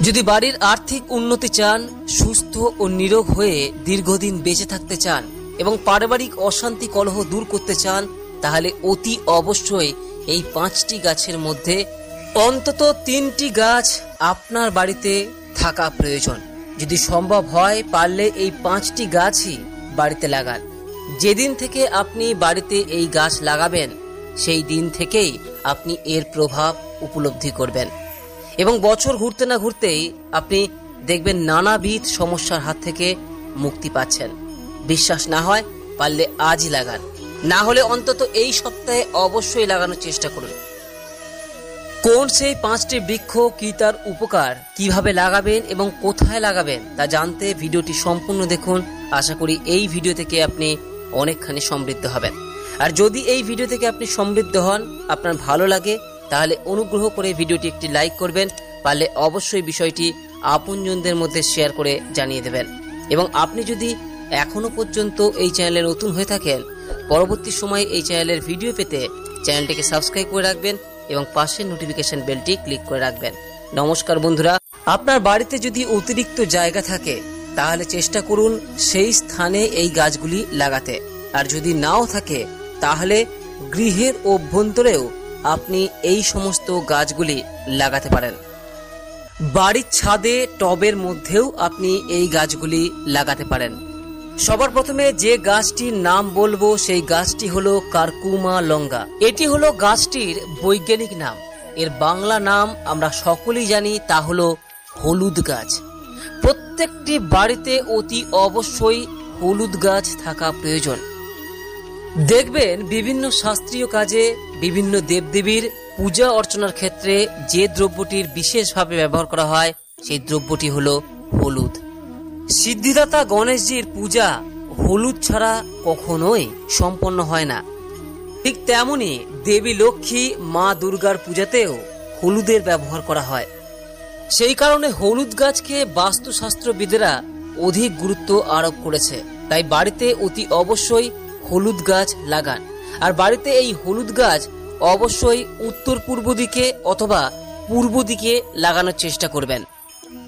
যদি বাড়ির আর্থিক উন্নতি চান, সুস্থ ও নিরোগ হয়ে দীর্ঘদিন বেঁচে থাকতে চান এবং পারিবারিক অশান্তি কলহ দূর করতে চান, তাহলে অতি অবশ্যই এই 5টি গাছের মধ্যে অন্তত 3টি গাছ আপনার বাড়িতে থাকা প্রয়োজন। যদি সম্ভব হয় পারলে এই 5টি গাছই বাড়িতে লাগান। যেদিন থেকে আপনি বাড়িতে এই গাছ লাগাবেন সেই দিন থেকেই আপনি এর প্রভাব উপলব্ধি করবেন এবং বছর ঘুরতে না ঘুরতেই আপনি দেখবেন নানাবিধ সমস্যার হাত থেকে মুক্তি পাচ্ছেন। বিশ্বাস না হয় পারলে আজই লাগান, না হলে অন্তত এই সপ্তাহে অবশ্যই লাগানোর চেষ্টা করুন। কোন সেই 5টি বৃক্ষ, কি তার উপকার, কিভাবে লাগাবেন এবং কোথায় লাগাবেন তা জানতে ভিডিওটি সম্পূর্ণ দেখুন। আশা করি এই ভিডিও থেকে আপনি অনেকখানি সমৃদ্ধ হবেন। আর যদি এই ভিডিও থেকে আপনি সমৃদ্ধ হন, আপনার ভালো লাগে, তাহলে অনুগ্রহ করে ভিডিওটি একটি লাইক করবেন। পারলে অবশ্যই বিষয়টি আপনজনদের মধ্যে শেয়ার করে জানিয়ে দেবেন। এবং আপনি যদি এখনো পর্যন্ত এই চ্যানেলে নতুন হয়ে থাকেন, পরবর্তী সময়ে এই চ্যানেলের ভিডিও পেতে চ্যানেলটিকে সাবস্ক্রাইব করে রাখবেন এবং পাশের নোটিফিকেশন বেলটি ক্লিক করে রাখবেন। নমস্কার বন্ধুরা, আপনার বাড়িতে যদি অতিরিক্ত জায়গা থাকে তাহলে চেষ্টা করুন সেই স্থানে এই গাছগুলি লাগাতে। আর যদি নাও থাকে তাহলে গৃহের অভ্যন্তরেও আপনি এই সমস্ত গাছগুলি লাগাতে পারেন। বাড়ির ছাদে, টবের মধ্যেও আপনি এই গাছগুলি লাগাতে পারেন। সবার প্রথমে যে গাছটির নাম বলবো সেই গাছটি হলো কার্কুমা লঙ্গা। এটি হলো গাছটির বৈজ্ঞানিক নাম। এর বাংলা নাম আমরা সকলেই জানি, তা হলো হলুদ গাছ। প্রত্যেকটি বাড়িতে অতি অবশ্যই হলুদ গাছ থাকা প্রয়োজন। দেখবেন বিভিন্ন শাস্ত্রীয় কাজে, বিভিন্ন দেবদেবীর পূজা অর্চনার ক্ষেত্রে যে দ্রব্যটির বিশেষভাবে ব্যবহার করা হয় সেই দ্রব্যটি হলো হলুদ। সিদ্ধিদাতা গণেশজির পূজা হলুদ ছাড়া কখনোই সম্পন্ন হয় না। ঠিক তেমনি দেবী লক্ষ্মী, মা দুর্গার পূজাতেও হলুদের ব্যবহার করা হয়। সেই কারণে হলুদ গাছকে বাস্তুশাস্ত্রবিদেরা অধিক গুরুত্ব আরোপ করেছে। তাই বাড়িতে অতি অবশ্যই হলুদ গাছ লাগান। আর বাড়িতে এই হলুদ গাছ অবশ্যই উত্তর পূর্ব দিকে অথবা পূর্ব দিকে লাগানোর চেষ্টা করবেন।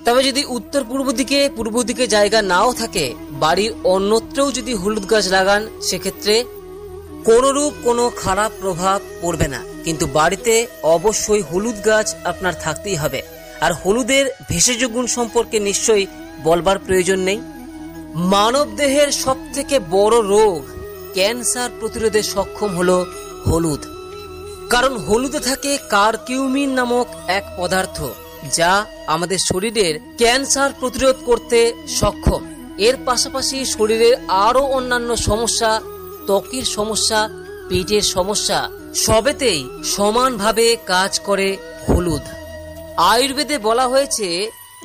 তবে যদি উত্তর পূর্ব দিকে জায়গা নাও থাকে, বাড়ির অন্যত্রও যদি হলুদ গাছ লাগান সেক্ষেত্রে কোনরূপ কোনো খারাপ প্রভাব পড়বে না। কিন্তু বাড়িতে অবশ্যই হলুদ গাছ আপনার থাকতেই হবে। আর হলুদের ভেষজ গুণ সম্পর্কে নিশ্চয়ই বলবার প্রয়োজন নেই। মানব দেহের সব থেকে বড় রোগ ক্যান্সার প্রতিরোধে সক্ষম হলো হলুদ। কারণ হলুদে থাকে কারকিউমিন নামক এক পদার্থ, যা আমাদের শরীরের ক্যান্সার প্রতিরোধ করতে সক্ষম। এর পাশাপাশি শরীরের আরো অন্যান্য সমস্যা, ত্বকের সমস্যা, পেটের সমস্যা সবেতেই সমানভাবে কাজ করে হলুদ। আয়ুর্বেদে বলা হয়েছে,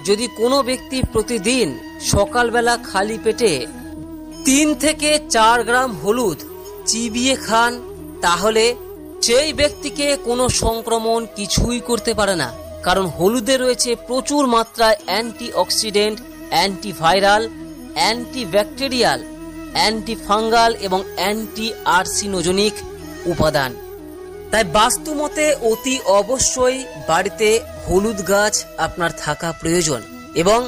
যদি কোনো ব্যক্তি প্রতিদিন সকালবেলা খালি পেটে 3 থেকে 4 গ্রাম হলুদ চিবিয়ে খান, তাহলে সেই ব্যক্তিকে কোনো সংক্রমণ কিছুই করতে পারে না। কারণ হলুদে রয়েছে প্রচুর মাত্রায় অ্যান্টিঅক্সিডেন্ট, অ্যান্টিভাইরাল, অ্যান্টিব্যাকটেরিয়াল, অ্যান্টিফাঙ্গাল এবং অ্যান্টি আর্সিনোজেনিক উপাদান। তাই বাস্তুমতে অতি অবশ্যই বাড়িতে হলুদ গাছ আপনার থাকা প্রয়োজন। এবং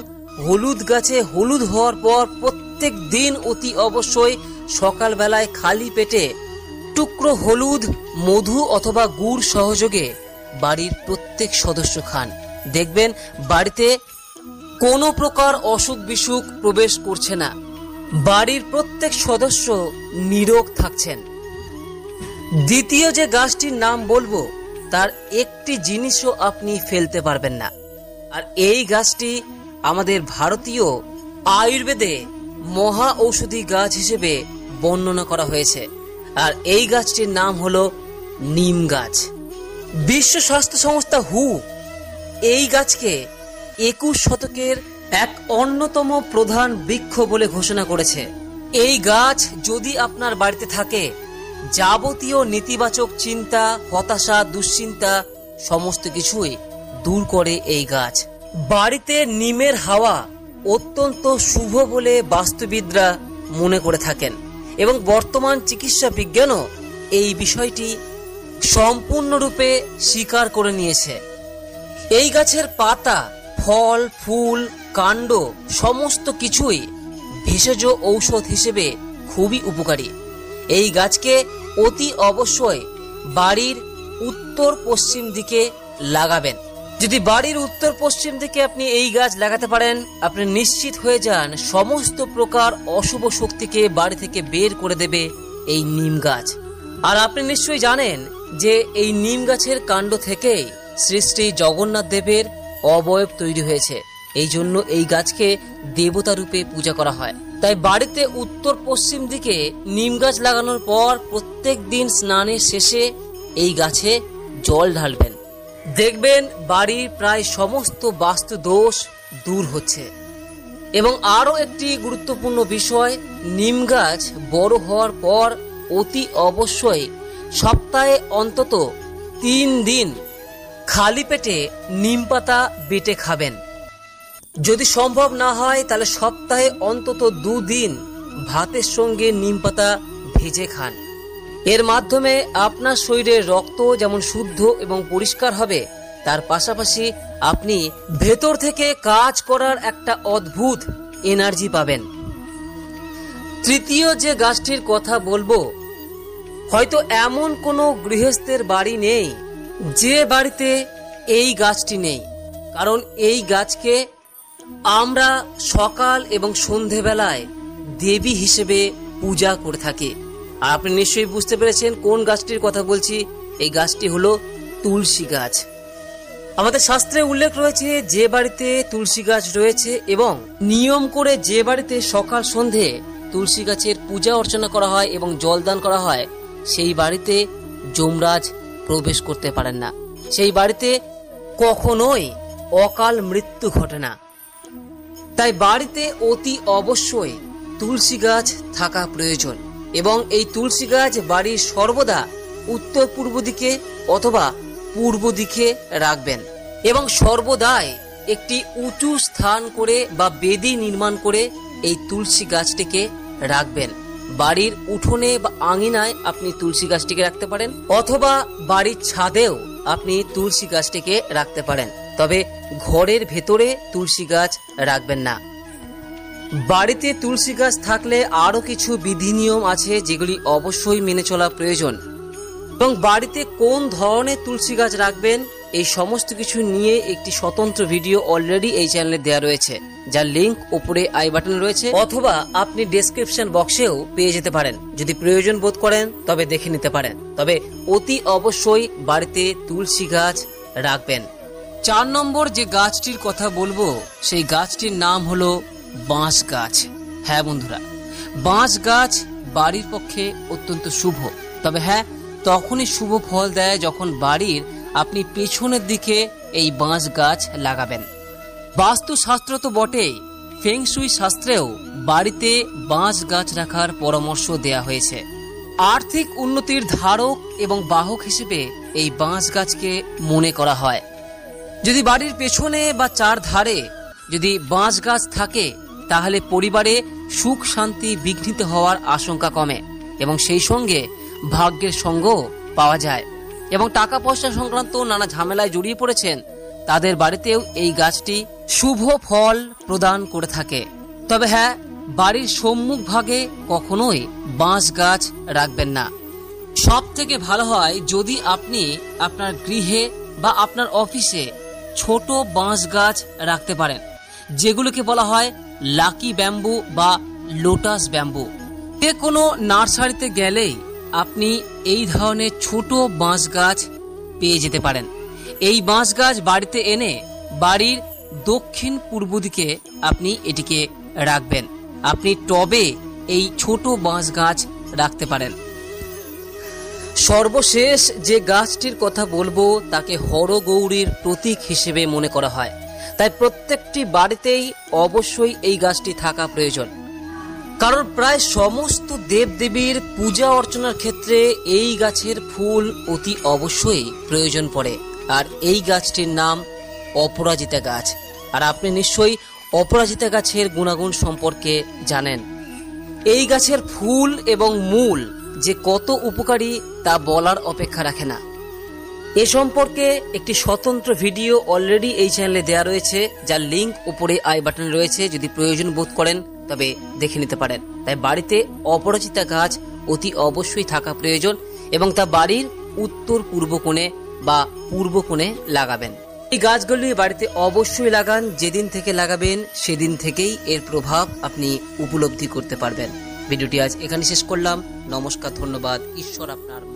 হলুদ গাছে হলুদ হওয়ার পর প্রত্যেক দিন অতি অবশ্যই সকালবেলায় খালি পেটে টুকরো হলুদ, মধু অথবা গুড় সহযোগে বাড়ির প্রত্যেক সদস্য খান। দেখবেন বাড়িতে কোনো প্রকার অসুখ বিসুখ প্রবেশ করছে না, বাড়ির প্রত্যেক সদস্য নিরোগ থাকছেন। দ্বিতীয় যে গাছটির নাম বলবো তার একটি জিনিসও আপনি ফেলতে পারবেন না। আর এই গাছটি আমাদের ভারতীয় আয়ুর্বেদে মহা ঔষধি গাছ হিসেবে বর্ণনা করা হয়েছে। আর এই গাছটির নাম হলো নিম গাছ। বিশ্ব স্বাস্থ্য সংস্থা হু এই গাছকে 21 শতকের এক অন্যতম প্রধান বৃক্ষ বলে ঘোষণা করেছে। এই গাছ যদি আপনার বাড়িতে থাকে, যাবতীয় নেতিবাচক চিন্তা, হতাশা, দুশ্চিন্তা সমস্ত কিছুই দূর করে এই গাছ। বাড়িতে নিমের হাওয়া অত্যন্ত শুভ বলে বাস্তুবিদরা মনে করে থাকেন এবং বর্তমান চিকিৎসা বিজ্ঞানও এই বিষয়টি সম্পূর্ণরূপে স্বীকার করে নিয়েছে। এই গাছের পাতা, ফল, ফুল, কাণ্ড সমস্ত কিছুই ভেষজ ঔষধ হিসেবে খুবই উপকারী। এই গাছকে অতি অবশ্যই বাড়ির উত্তর পশ্চিম দিকে লাগাবেন। যদি বাড়ির উত্তর পশ্চিম দিকে আপনি এই গাছ লাগাতে পারেন, আপনি নিশ্চিত হয়ে যান সমস্ত প্রকার অশুভ শক্তিকে বাড়ি থেকে বের করে দেবে এই নিম গাছ। আর আপনি নিশ্চয়ই জানেন যে এই নিম গাছের কাণ্ড থেকেই শ্রী শ্রী জগন্নাথ দেবের অবয়ব তৈরি হয়েছে। এই জন্য এই গাছকে দেবতা রূপে পূজা করা হয়। তাই বাড়িতে উত্তর পশ্চিম দিকে নিম গাছ লাগানোর পর প্রত্যেক দিন স্নানের শেষে এই গাছে জল ঢালবেন। দেখবেন বাড়ির প্রায় সমস্ত বাস্তু দোষ দূর হচ্ছে। এবং আরও একটি গুরুত্বপূর্ণ বিষয়, নিম গাছ বড় হওয়ার পর অতি অবশ্যই সপ্তাহে অন্তত 3 দিন খালি পেটে নিম পাতা বেটে খাবেন। যদি সম্ভব না হয় তাহলে সপ্তাহে অন্তত 2 দিন ভাতের সঙ্গে নিম পাতা ভেজে খান। এর মাধ্যমে আপনার শরীরের রক্ত যেমন শুদ্ধ এবং পরিষ্কার হবে, তার পাশাপাশি আপনি ভেতর থেকে কাজ করার একটা অদ্ভুত এনার্জি পাবেন। তৃতীয় যে গাছটির কথা বলবো, হয়তো এমন কোনো গৃহস্থের বাড়ি নেই যে বাড়িতে এই গাছটি নেই। কারণ এই গাছকে আমরা সকাল এবং সন্ধেবেলায় দেবী হিসেবে পূজা করে থাকি। আর আপনি নিশ্চয়ই বুঝতে পেরেছেন কোন গাছটির কথা বলছি। এই গাছটি হলো তুলসী গাছ। আমাদের শাস্ত্রে উল্লেখ রয়েছে যে বাড়িতে তুলসী গাছ রয়েছে এবং নিয়ম করে যে বাড়িতে সকাল সন্ধে তুলসী গাছের পূজা অর্চনা করা হয় এবং জলদান করা হয়, সেই বাড়িতে যমরাজ প্রবেশ করতে পারেন না। সেই বাড়িতে কখনোই অকাল মৃত্যু ঘটে না। তাই বাড়িতে অতি অবশ্যই তুলসী গাছ থাকা প্রয়োজন। এবং এই তুলসী গাছ বাড়ির সর্বদা উত্তর পূর্ব দিকে অথবা পূর্ব দিকে রাখবেন। এবং সর্বদাই একটি উঁচু স্থান করে বা বেদি নির্মাণ করে এই তুলসী গাছটিকে রাখবেন। বাড়ির উঠোনে বা আঙিনায় আপনি তুলসী গাছটিকে রাখতে পারেন, অথবা বাড়ির ছাদেও আপনি তুলসী গাছটিকে রাখতে পারেন। তবে ঘরের ভেতরে তুলসী গাছ রাখবেন না। বাড়িতে তুলসী গাছ থাকলে আরো কিছু বিধি নিয়ম আছে যেগুলি অবশ্যই মেনে চলা প্রয়োজন। এবং বাড়িতে কোন ধরনের তুলসী গাছ রাখবেন এই সমস্ত কিছু নিয়ে একটি স্বতন্ত্র ভিডিও অলরেডি এই চ্যানেলে দেওয়া রয়েছে, যার লিংক উপরে আই বাটনে রয়েছে, অথবা আপনি ডেসক্রিপশন বক্সেও পেয়ে যেতে পারেন। যদি প্রয়োজন বোধ করেন তবে দেখে নিতে পারেন। তবে অতি অবশ্যই বাড়িতে তুলসী গাছ রাখবেন। 4 নম্বর যে গাছটির কথা বলবো সেই গাছটির নাম হলো বাঁশ গাছ। হ্যাঁ বন্ধুরা, বাঁশ গাছ বাড়ির পক্ষে অত্যন্ত শুভ। তবে হ্যাঁ, তখনই শুভ ফল দেয় যখন বাড়ির আপনি পেছনের দিকে এই বাঁশ গাছ লাগাবেন। বাস্তু শাস্ত্র তো বটেই, ফেংশুই শাস্ত্রেও বাড়িতে বাঁশ গাছ রাখার পরামর্শ দেয়া হয়েছে। আর্থিক উন্নতির ধারক এবং বাহক হিসেবে এই বাঁশ গাছকে মনে করা হয়। যদি বাড়ির পেছনে বা চারধারে যদি বাঁশ গাছ থাকে তাহলে পরিবারে সুখ শান্তি বিঘ্নিত হওয়ার আশঙ্কা কমে এবং সেই সঙ্গে ভাগ্যের সঙ্গও পাওয়া যায়। এবং টাকা পয়সা সংক্রান্ত নানা ঝামেলায় জড়িয়ে পড়েছেন তাদের বাড়িতেও এই গাছটি শুভ ফল প্রদান করে থাকে। তবে হ্যাঁ, বাড়ির সম্মুখ ভাগে কখনোই বাঁশ গাছ রাখবেন না। সব থেকে ভালো হয় যদি আপনি আপনার গৃহে বা আপনার অফিসে ছোট বাঁশ গাছ রাখতে পারেন, যেগুলোকে বলা হয় লাকি ব্যাম্বু বা লোটাস ব্যাম্বু। যে কোনো নার্সারিতে গেলেই আপনি এই ধরনের ছোট বাঁশ গাছ পেয়ে যেতে পারেন। এই বাঁশ গাছ বাড়িতে এনে বাড়ির দক্ষিণ পূর্ব দিকে আপনি এটিকে রাখবেন। আপনি টবে এই ছোট বাঁশ গাছ রাখতে পারেন। সর্বশেষ যে গাছটির কথা বলবো তাকে হরগৌরীর প্রতীক হিসেবে মনে করা হয়। তাই প্রত্যেকটি বাড়িতেই অবশ্যই এই গাছটি থাকা প্রয়োজন। কারণ প্রায় সমস্ত দেবদেবীর পূজা অর্চনার ক্ষেত্রে এই গাছের ফুল অতি অবশ্যই প্রয়োজন পড়ে। আর এই গাছটির নাম অপরাজিতা গাছ। আর আপনি নিশ্চয়ই অপরাজিতা গাছের গুণাগুণ সম্পর্কে জানেন। এই গাছের ফুল এবং মূল যে কত উপকারী তা বলার অপেক্ষা রাখে না। এ সম্পর্কে একটি স্বতন্ত্র ভিডিও অলরেডি এই চ্যানেলে দেওয়া রয়েছে, যার লিংক উপরে আই বাটনে রয়েছে। যদি প্রয়োজন বোধ করেন তবে দেখে নিতে পারেন। তাই বাড়িতে অপরাজিতা গাছ অতি অবশ্যই থাকা প্রয়োজন এবং তা বাড়ির উত্তর পূর্ব কোণে বা পূর্ব কোণে লাগাবেন। এই গাছগুলি বাড়িতে অবশ্যই লাগান। যেদিন থেকে লাগাবেন সেদিন থেকেই এর প্রভাব আপনি উপলব্ধি করতে পারবেন। ভিডিওটি আজ এখানে শেষ করলাম। নমস্কার, ধন্যবাদ। ঈশ্বর আপনার